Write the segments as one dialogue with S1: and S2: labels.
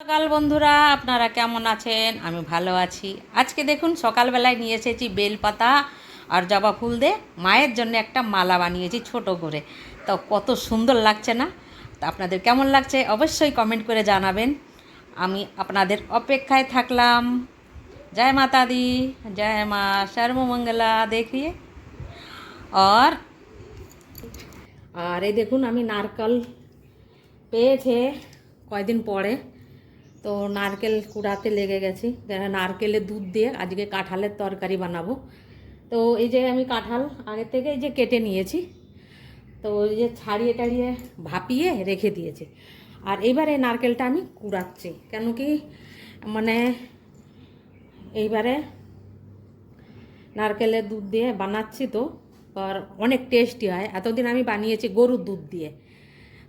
S1: সকাল বন্ধুরা, আপনারা কেমন আছেন? আমি ভালো আছি। আজকে দেখুন সকালবেলায় নিয়ে এসেছি বেলপাতা আর জবা ফুল দিয়ে মায়ের জন্য একটা মালা বানিয়েছি ছোট করে। তো কত সুন্দর লাগছে না? তো আপনাদের কেমন লাগছে অবশ্যই কমেন্ট করে জানাবেন। আমি আপনাদের অপেক্ষায় থাকলাম। জয় মাতা दी, जय माँ सर्वमंगला। देखिए और আর এই দেখুন আমি নারকেল পেয়েছে কয়দিন পরে, তো নারকেল কুড়াতে লেগে গেছি। নারকেলের দুধ দিয়ে আজকে কাঁঠালের তরকারি বানাবো। তো এই যে আমি কাঁঠাল আগে থেকে এই যে কেটে নিয়েছি, তো এই যে ছাড়িয়ে টাড়িয়ে ভাপিয়ে রেখে দিয়েছি। আর এইবারে নারকেলটা আমি কুড়াচ্ছি, কেন কি মানে এইবারে নারকেলের দুধ দিয়ে বানাচ্ছি, তো আর অনেক টেস্টি হয়। এতদিন আমি বানিয়েছি গরুর দুধ দিয়ে,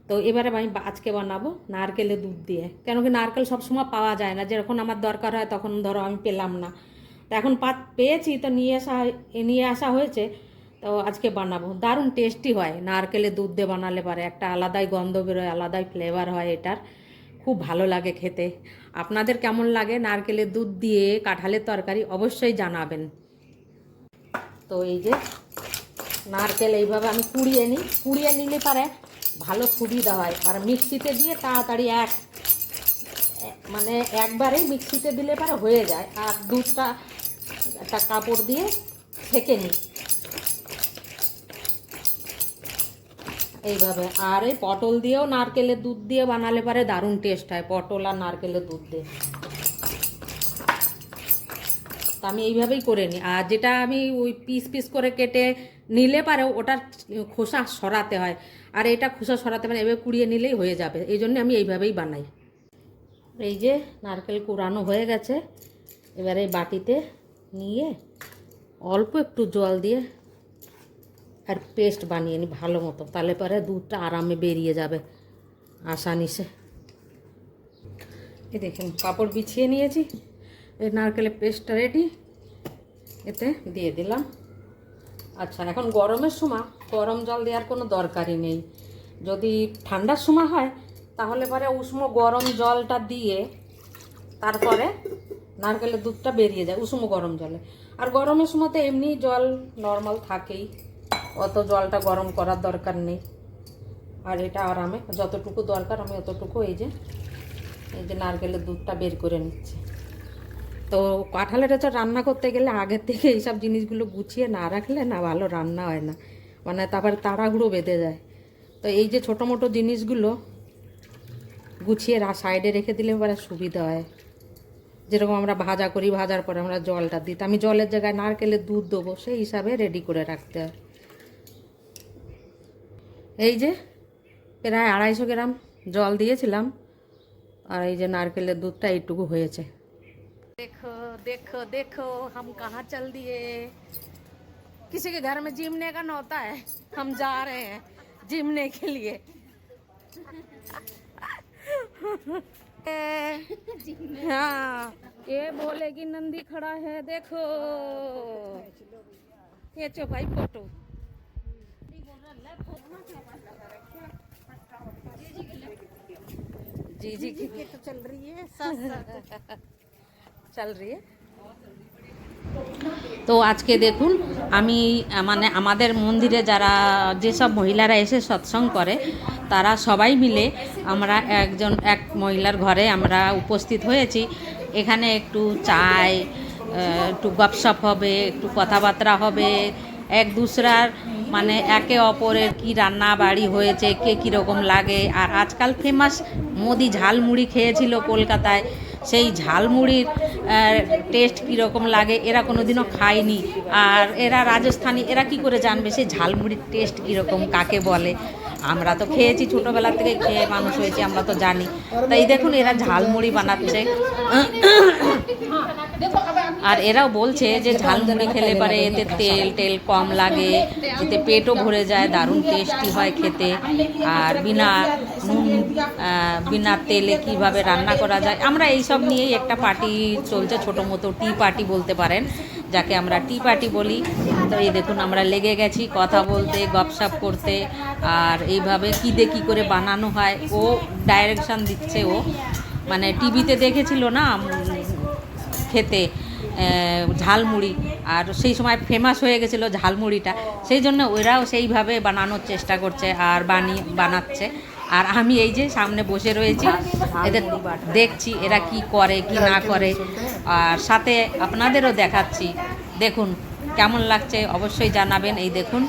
S1: তো এবারে আমি আজকে বানাবো নারকেলের দুধ দিয়ে। কেন কি নারকেল সবসময় পাওয়া যায় না, যখন আমার দরকার হয় তখন ধরো আমি পেলাম না, তো এখন পেয়েছি তো নিয়ে আসা হয়েছে, তো আজকে বানাবো। দারুণ টেস্টি হয় নারকেলের দুধ দিয়ে বানালে পারে, একটা আলাদাই গন্ধ বেরোয়, আলাদাই ফ্লেভার হয় এটার, খুব ভালো লাগে খেতে। আপনাদের কেমন লাগে নারকেলের দুধ দিয়ে কাঁঠালের তরকারি অবশ্যই জানাবেন। তো এই যে নারকেল এইভাবে আমি কুড়িয়ে নিলে পারে ভালো সুবিধা হয়। আর মিক্সিতে দিয়ে তাড়াতাড়ি মানে একবারেই মিক্সিতে দিলে পারে হয়ে যায়। আর দুধটা একটা কাপড় দিয়ে ছেঁকে নিই এইভাবে। আর এই পটল দিয়েও নারকেলের দুধ দিয়ে বানালে পারে দারুণ টেস্ট হয়, পটল আর নারকেলের দুধ দিয়ে। তো আমি এইভাবেই করে নিই। আর যেটা আমি ওই পিস পিস করে কেটে নিলে পারে ওটার খোসা সরাতে হয়, আর এটা খোসা সরাতে মানে এভাবে কুড়িয়ে নিলেই হয়ে যাবে, এই জন্য আমি এইভাবেই বানাই। এই যে নারকেল কুড়ানো হয়ে গেছে, এবারে বাটিতে নিয়ে অল্প একটু জল দিয়ে আর পেস্ট বানিয়ে নিই ভালো মতো, তাহলে পরে দুধটা আরামে বেরিয়ে যাবে আসানিসে। এই দেখুন কাপড় বিছিয়ে নিয়েছি, এই নারকেলের পেস্টটা রেডি, এতে দিয়ে দিলাম। আচ্ছা, এখন গরমের সময় গরম জল দেওয়ার কোনো দরকারই নেই। যদি ঠান্ডার সময় হয় তাহলে পরে উষ্ণ গরম জলটা দিয়ে তারপরে নারকেলের দুধটা বেরিয়ে যায় উষ্ণ গরম জলে। আর গরমের সময় তো এমনি জল নর্মাল থাকেই, অত জলটা গরম করার দরকার নেই। আর এটা আরামে যতটুকু দরকার আমি অতটুকু এই যে নারকেলের দুধটা বের করে নিচ্ছি। তো কাঁঠালের আচার রান্না করতে গেলে আগের থেকে এইসব জিনিসগুলো গুছিয়ে না রাখলে না ভালো রান্না হয় না, মানে তারপরে তাড়াহুড়ো বেঁধে যায়। তো এই যে ছোটো মোটো জিনিসগুলো গুছিয়ে সাইডে রেখে দিলে এবারে সুবিধা হয়। যেরকম আমরা ভাজা করি, ভাজার পরে আমরা জলটা দিই, আমি জলের জায়গায় নারকেলের দুধ দেবো, সেই হিসাবে রেডি করে রাখতে হয়। এই যে প্রায় 250 গ্রাম জল দিয়েছিলাম, আর এই যে নারকেলের দুধটা এইটুকু হয়েছে। देखो देखो देखो हम कहाँ चल दिए। किसी के घर में जिमने का न होता है, हम जा रहे हैं जिमने के लिए। हाँ, ये बोले कि नंदी खड़ा है, देखो ये चो भाई फोटो। जी जी की तो चल रही है, चल रही है। তো আজকে দেখুন আমি মানে আমাদের মন্দিরে যারা যেসব মহিলারা এসে সৎসঙ্গ করে তারা সবাই মিলে আমরা এক মহিলার ঘরে আমরা উপস্থিত হয়েছি। এখানে একটু চায়, একটু গপসপ হবে, একটু কথাবার্তা হবে, এক দুসরার মানে একে অপরের কি রান্না বাড়ি হয়েছে, কে কীরকম লাগে। আর আজকাল ফেমাস মোদি ঝালমুড়ি খেয়েছিল কলকাতায়, সেই ঝালমুড়ির টেস্ট কীরকম লাগে এরা কোনো দিনও খায়নি। আর এরা রাজস্থানী, এরা কি করে জানবে সেই ঝালমুড়ির টেস্ট কীরকম, কাকে বলে। আমরা তো খেয়েছি, ছোটোবেলা থেকে খেয়ে মানুষ হয়েছি, আমরা তো জানি। তাই দেখুন এরা ঝালমুড়ি বানাচ্ছে, আর এরাও বলছে যে ঝালমুড়ি খেলে পরে এতে তেল কম লাগে, এতে পেটও ভরে যায়, দারুণ টেস্টি হয় খেতে। আর বিনা তেলে কিভাবে রান্না করা যায়, আমরা এইসব নিয়েই একটা পার্টি চলছে, ছোটো মতো টি পার্টি বলতে পারেন, যাকে আমরা টি পার্টি বলি। তো এই দেখুন আমরা লেগে গেছি কথা বলতে, গপসপ করতে, আর এইভাবে কী দিয়ে কী করে বানানো হয় ও ডাইরেকশান দিচ্ছে ও। মানে টিভিতে দেখেছিল না খেতে ঝালমুড়ি, আর সেই সময় ফেমাস হয়ে গেছিলো ঝালমুড়িটা, সেই জন্য ওরাও সেইভাবে বানানোর চেষ্টা করছে আর বানাচ্ছে। আর আমি এই যে সামনে বসে রয়েছি, এদের দেখছি এরা কি করে কি না করে, আর সাথে আপনাদেরও দেখাচ্ছি। দেখুন কেমন লাগছে অবশ্যই জানাবেন। এই দেখুন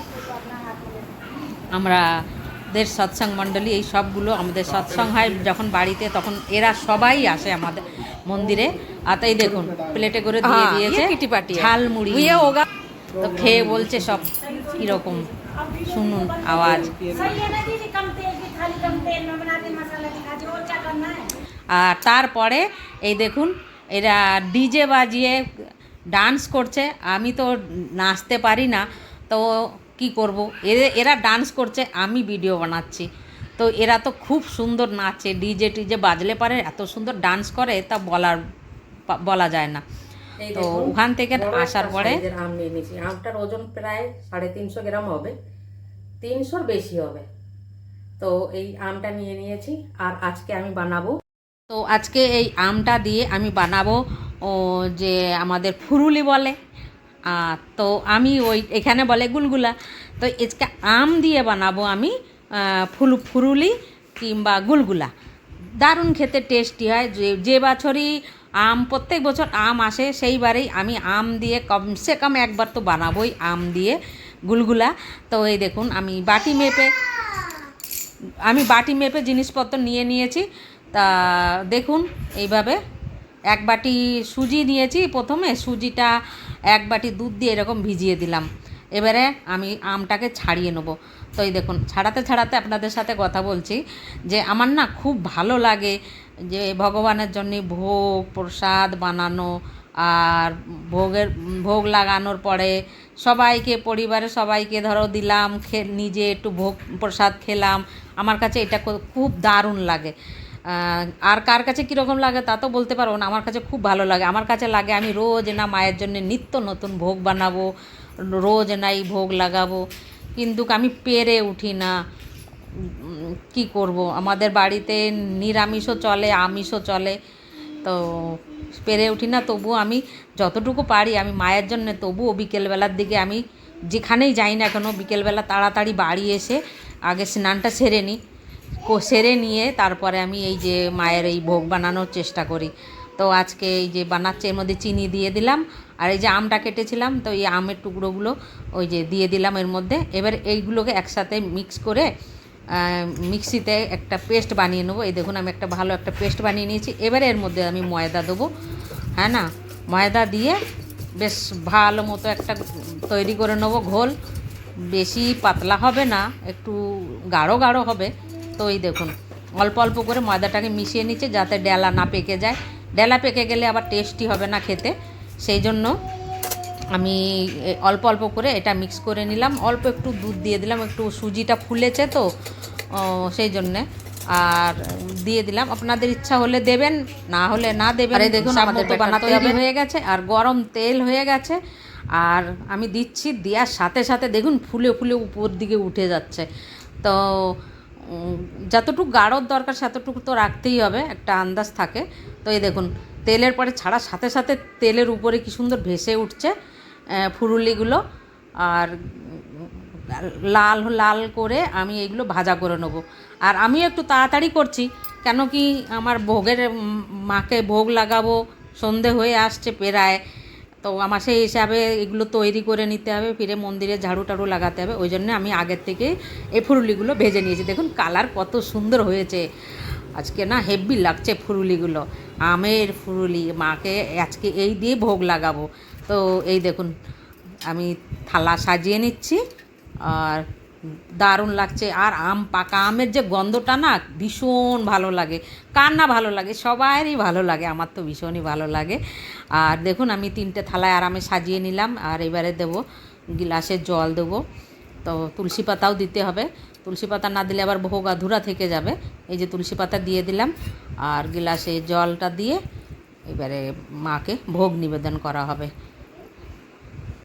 S1: আমাদের সৎসঙ্গ মণ্ডলী, এই সবগুলো আমাদের সৎসঙ্গ হয় যখন বাড়িতে, তখন এরা সবাই আসে আমাদের মন্দিরে। আর তাই দেখুন প্লেটে করে দিয়ে দিয়েছে ঝালমুড়ি, তো খেয়ে বলছে সব কীরকম, শুনুন আওয়াজ। আর তারপরে এই দেখুন এরা ডিজে বাজিয়ে ডান্স করছে। আমি তো নাচতে পারি না, তো কি করব, এরা ডান্স করছে, আমি ভিডিও বানাচ্ছি। তো এরা তো খুব সুন্দর নাচে, ডিজে টিজে বাজলে পারে এত সুন্দর ডান্স করে, তা বলা যায় না। তো ওখান থেকে আসার পরে আম নিয়ে নিয়েছি। আমটার ওজন প্রায় 350 গ্রাম হবে, 300-র বেশি হবে। তো এই আমটা নিয়ে নিয়েছি, আর আজকে আমি বানাবো, তো আজকে এই আমটা দিয়ে আমি বানাবো যে আমাদের ফুরুলি বলে, তো আমি ওই এখানে বলে গুলগুলা। তো আজকে আম দিয়ে বানাবো আমি ফুরুলি কিংবা গুলগুলা। দারুণ খেতে টেস্টি হয়। যে বছরই আম, প্রত্যেক বছর আম আসে, সেইবারেই আমি আম দিয়ে কমসে কম একবার তো বানাবোই আম দিয়ে গুলগুলা। তো এই দেখুন আমি বাটি মেপে জিনিসপত্র নিয়ে নিয়েছি। তা দেখুন এইভাবে এক বাটি সুজি নিয়েছি, প্রথমে সুজিটা এক বাটি দুধ দিয়ে এরকম ভিজিয়ে দিলাম। এবারে আমি আমটাকে ছাড়িয়ে নেবো। তো এই দেখুন ছাড়াতে ছাড়াতে আপনাদের সাথে কথা বলছি যে আমার না খুব ভালো লাগে যে ভগবানের জন্য ভোগ প্রসাদ বানানো, আর ভোগ লাগানোর পরে সবাইকে, পরিবারের সবাইকে ধরো দিলাম, নিজে একটু ভোগ প্রসাদ খেলাম। আমার কাছে এটা খুব দারুণ লাগে। আর কার কাছে কীরকম লাগে তা তো বলতে পারবো না, আমার কাছে খুব ভালো লাগে। আমার কাছে লাগে আমি রোজ না মায়ের জন্য নিত্য নতুন ভোগ বানাবো, রোজ নাই ভোগ লাগাবো, কিন্তু আমি পেরে উঠি না। কি করব, আমাদের বাড়িতে নিরামিষও চলে আমিষও চলে, তো পেরে উঠি না। তবুও আমি যতটুকু পারি আমি মায়ের জন্য, তবুও বিকেলবেলার দিকে আমি যেখানেই যাই না কেন বিকেলবেলা তাড়াতাড়ি বাড়ি এসে আগে স্নানটা সেরে নিয়ে তারপরে আমি এই যে মায়ের এই ভোগ বানানোর চেষ্টা করি। তো আজকে এই যে বানাচ্ছে, এর মধ্যে চিনি দিয়ে দিলাম, আর এই যে আমটা কেটেছিলাম, তো এই আমের টুকরোগুলো ওই যে দিয়ে দিলাম এর মধ্যে। এবার এইগুলোকে একসাথে মিক্স করে মিক্সিতে একটা পেস্ট বানিয়ে নেবো। এই দেখুন আমি ভালো একটা পেস্ট বানিয়ে নিয়েছি। এবারে এর মধ্যে আমি ময়দা দেবো, হ্যাঁ না, ময়দা দিয়ে বেশ ভালো মতো একটা তৈরি করে নেবো ঘোল। বেশি পাতলা হবে না, একটু গাঢ় গাঢ় হবে। তো এই দেখুন অল্প অল্প করে ময়দাটাকে মিশিয়ে নিচ্ছে যাতে ডেলা না পেকে যায়। ডেলা পেকে গেলে আবার টেস্টি হবে না খেতে, সেই জন্য আমি অল্প অল্প করে এটা মিক্স করে নিলাম। অল্প একটু দুধ দিয়ে দিলাম, একটু সুজিটা ফুলেছে তো সেই জন্যে, আর দিয়ে দিলাম। আপনাদের ইচ্ছা হলে দেবেন, না হলে না দেবেন। আরে দেখুন আমাদের বানাতে হয়ে গেছে, আর গরম তেল হয়ে গেছে, আর আমি দিচ্ছি, দেওয়ার সাথে সাথে দেখুন ফুলে ফুলে উপর দিকে উঠে যাচ্ছে। তো যতটুকু গাঢ়র দরকার ততটুকু তো রাখতেই হবে, একটা আন্দাজ থাকে। তো এই দেখুন তেলের পরে ছাড়ার সাথে সাথে তেলের উপরে কি সুন্দর ভেসে উঠছে ফুরুলিগুলো, আর লাল লাল করে আমি এইগুলো ভাজা করে নেব। আর আমি একটু তাড়াতাড়ি করছি, কেন কি আমার মাকে ভোগ লাগাবো, সন্ধে হয়ে আসছে প্রায়, তো আমার সেই হিসাবে এগুলো তৈরি করে নিতে হবে, ফিরে মন্দিরে ঝাড়ু টাড়ু লাগাতে হবে। ওই জন্য আমি আগের থেকে এই ফুরুলিগুলো ভেজে নিয়েছি। দেখুন কালার কত সুন্দর হয়েছে, আজকে না হেভি লাগছে ফুরুলিগুলো, আমের ফুরুলি। মাকে আজকে এই দিয়ে ভোগ লাগাবো। তো এই দেখুন আমি থালা সাজিয়ে নিচ্ছি, আর দারুণ লাগছে। আর পাকা আমের যে গন্ধটা না ভীষণ ভালো লাগে, কার না ভালো লাগে, সবারই ভালো লাগে, আমার তো ভীষণই ভালো লাগে। আর দেখুন আমি 3টে থালায় আরামে সাজিয়ে নিলাম। আর এবারে দেবো গিলাসে জল দেবো, তো তুলসী পাতাও দিতে হবে, তুলসী পাতা না দিলে আবার ভোগ আধুরা থেকে যাবে। এই যে তুলসী পাতা দিয়ে দিলাম, আর গিলাসে জলটা দিয়ে এবারে মাকে ভোগ নিবেদন করা হবে।